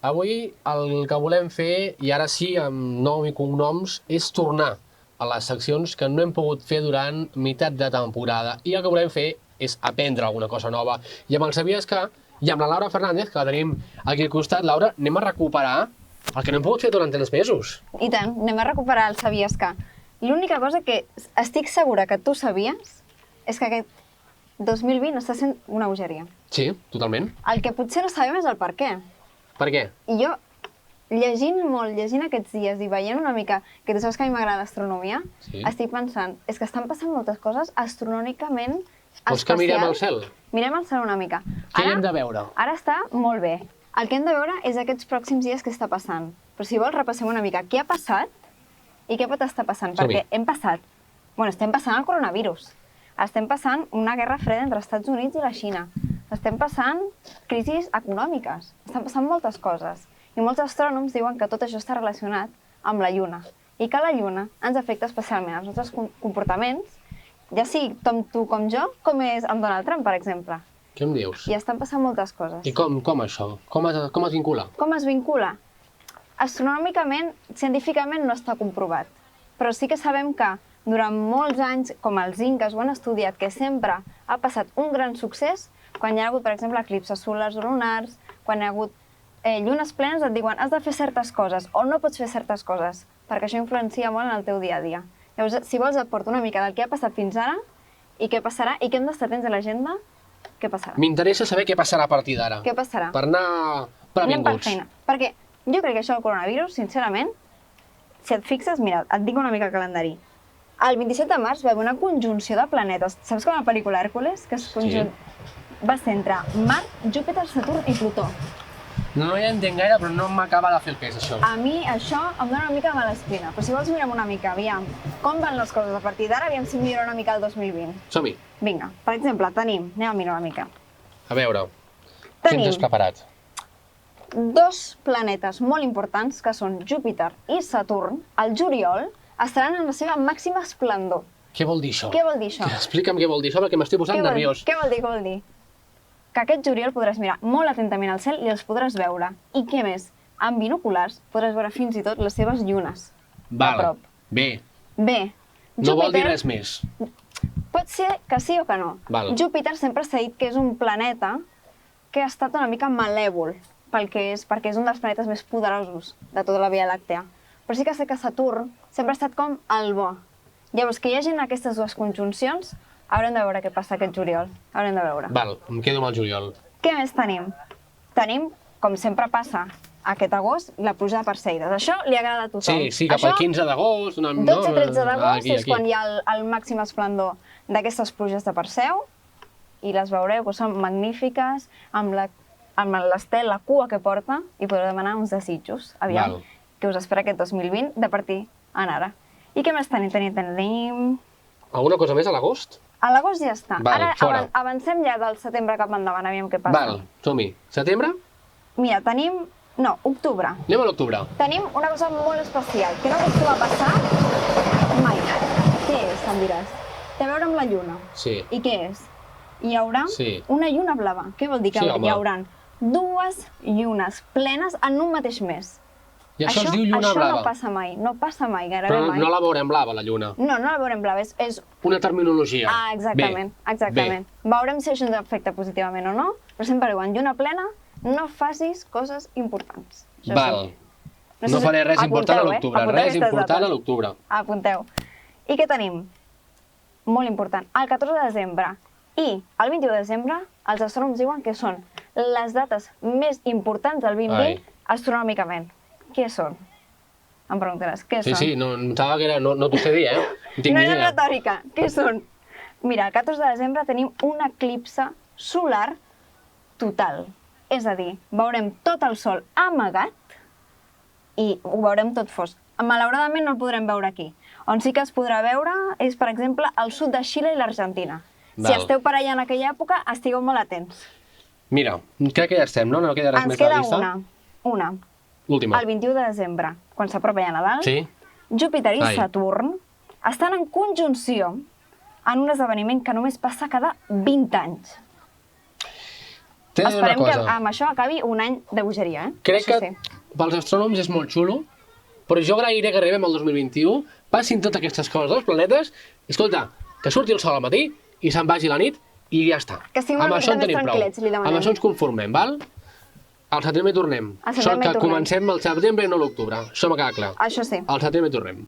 Avui el que volem fer, i ara sí, amb nom i cognoms, és tornar a les seccions que no hem pogut fer durant meitat de temporada. I el que volem fer és aprendre alguna cosa nova. I amb el Sabies que, i amb la Laura Fernández, que la tenim aquí al costat, Laura, anem a recuperar el que no hem pogut fer durant tants mesos. I tant, anem a recuperar el Sabies que. L'única cosa que estic segura que tu sabies és que aquest 2020 està sent una bogeria. Sí, totalment. El que potser no sabem és el per què. Per què? I jo, llegint aquests dies i veient una mica, que tu saps que a mi m'agrada l'astronomia, Sí. estic pensant, és que estan passant moltes coses astronòmicament Vols que mirem al cel? Mirem al cel una mica. Què hi hem de veure? Ara està molt bé. El que hem de veure és aquests pròxims dies què està passant. Però si vols, repassem una mica què ha passat i què pot estar passant. Som-hi. Perquè estem passant el coronavirus. Estem passant una guerra freda entre els Estats Units i la Xina. Estem passant crisis econòmiques. Estan passant moltes coses. I molts astrònoms diuen que tot això està relacionat amb la Lluna. I que la Lluna ens afecta especialment als nostres comportaments, ja sigui com tu com jo, com és amb Donald Trump, per exemple. Què em dius? I estan passant moltes coses. I com això? Com es vincula? Com es vincula? Astronòmicament, científicament no està comprovat. Però sí que sabem que durant molts anys, com els inques ho han estudiat, que sempre ha passat un gran succés quan hi ha hagut, per exemple, eclipses solars o lunars, quan hi ha hagut llunes plenes, et diuen has de fer certes coses o no pots fer certes coses, perquè això influencia molt en el teu dia a dia. Llavors, si vols, et porto una mica del que ha passat fins ara i què passarà i què hem d'estar atents a l'agenda, què passarà. M'interessa saber què passarà a partir d'ara. Què passarà? Per anar Anem per previnguts. feina. Perquè jo crec que això del coronavirus, sincerament, si et fixes, mira, et dic una mica el calendari. El 27 de març va haver una conjunció de planetes. Saps com a la pel·lícula Hèrcules? Que va ser entre Mart, Júpiter, Saturn i Plutó. No hi entenc gaire, però no m'acaba de fer el pes, això. A mi això em dona una mica de mala espina. Però si vols mirem una mica, aviam, com van les coses a partir d'ara, aviam si millora una mica el 2020. Som-hi. Vinga, per exemple, anem a mirar una mica. A veure, què ens has preparat? Dos planetes molt importants, que són Júpiter i Saturn, al juliol, estaran en la seva màxima esplendor. Què vol dir això? Què vol dir això? Explica'm què vol dir això, perquè m'estic posant nerviós. Què vol dir? Que aquest juliol podràs mirar molt atentament al cel i els podràs veure. I què més? Amb binoculars podràs veure fins i tot les seves llunes. Val, a prop. bé. Bé, No vol dir res més. pot ser que sí o que no. Val. Júpiter sempre s'ha dit que és un planeta que ha estat una mica malèvol, perquè és un dels planetes més poderosos de tota la Via Làctea. Però sí que sé que Saturn sempre ha estat com el bo. Llavors, que hi hagin aquestes dues conjuncions, haurem de veure què passa aquest juliol. Haurem de veure. Val, em quedo amb el juliol. Què més tenim? Tenim, com sempre passa, aquest agost, la pluja de Perseides. Això li agrada a tothom. Sí, cap al 15 d'agost. 12-13 d'agost és quan hi ha el màxim esplendor d'aquestes pluges de Perseu i les veureu, que són magnífiques, amb l'estel, la cua que porta, i podreu demanar uns desitjos, aviam, que us espera aquest 2020 de partir en ara. I què més tenim? Tenim... Alguna cosa més a l'agost? A l'agost ja està. Val, Ara fora. avancem ja del setembre cap endavant, aviam què passa. Val, som-hi. Setembre? Mira, tenim... No, octubre. Anem a l'octubre. Tenim una cosa molt especial, que no acostuma a passar mai. Què és, em diràs? Té a veure amb la lluna. Sí. I què és? Hi haurà Sí. una lluna blava. Què vol dir que Sí, hi home. haurà dues llunes plenes en un mateix mes? I això es diu lluna blava. Això no passa mai, no passa mai, gairebé Però mai. no la veurem blava, la lluna. No la veurem blava, és... Una terminologia. Ah, exactament, exactament. Veurem si això ens afecta positivament o no, però sempre diuen, lluna plena, no facis coses importants. Això Val. sí. No faré res important a Apunteu, l'octubre, Apunteu res aquestes important a dates. l'octubre. Apunteu. I què tenim? Molt important. El 14 de desembre i el 21 de desembre, els astrònoms diuen que són les dates més importants del 2020 astronòmicament. Què són? Em preguntaràs, què són? Sí, no, em sembla que era... No t'ho sé dir, No tinc No ni és idea. retòrica. Què són? Mira, el 14 de desembre tenim un eclipse solar total. És a dir, veurem tot el sol amagat i ho veurem tot fosc. Malauradament no el podrem veure aquí. On sí que es podrà veure és, per exemple, al sud de Xile i l'Argentina. Si Val. esteu per allà en aquella època, estigueu molt atents. Mira, crec que ja estem, no? No queda res Ens més a la queda llista. una. L'última. El 21 de desembre, quan s'apropa ja Nadal, Sí? Júpiter i Ai. Saturn estan en conjunció en un esdeveniment que només passa cada 20 anys. T'he de dir una Esperem que cosa. amb això acabi un any de bogeria, eh? Crec Això que pels astrònoms és molt xulo, però jo agrairé que arribem al 2021, passin totes aquestes coses dels planetes, i escolta, que surti el sol al matí i se'n vagi a la nit i ja està. Que estiguin una Amb això en miqueta més tenim prou. tranquil·lets, li demanem. Amb això ens conformem, val? Al setembre hi tornem. Al setembre hi Sort que tornem. comencem al setembre i no a l'octubre. Això m'ha quedat clar. Això sí. Al setembre hi tornem.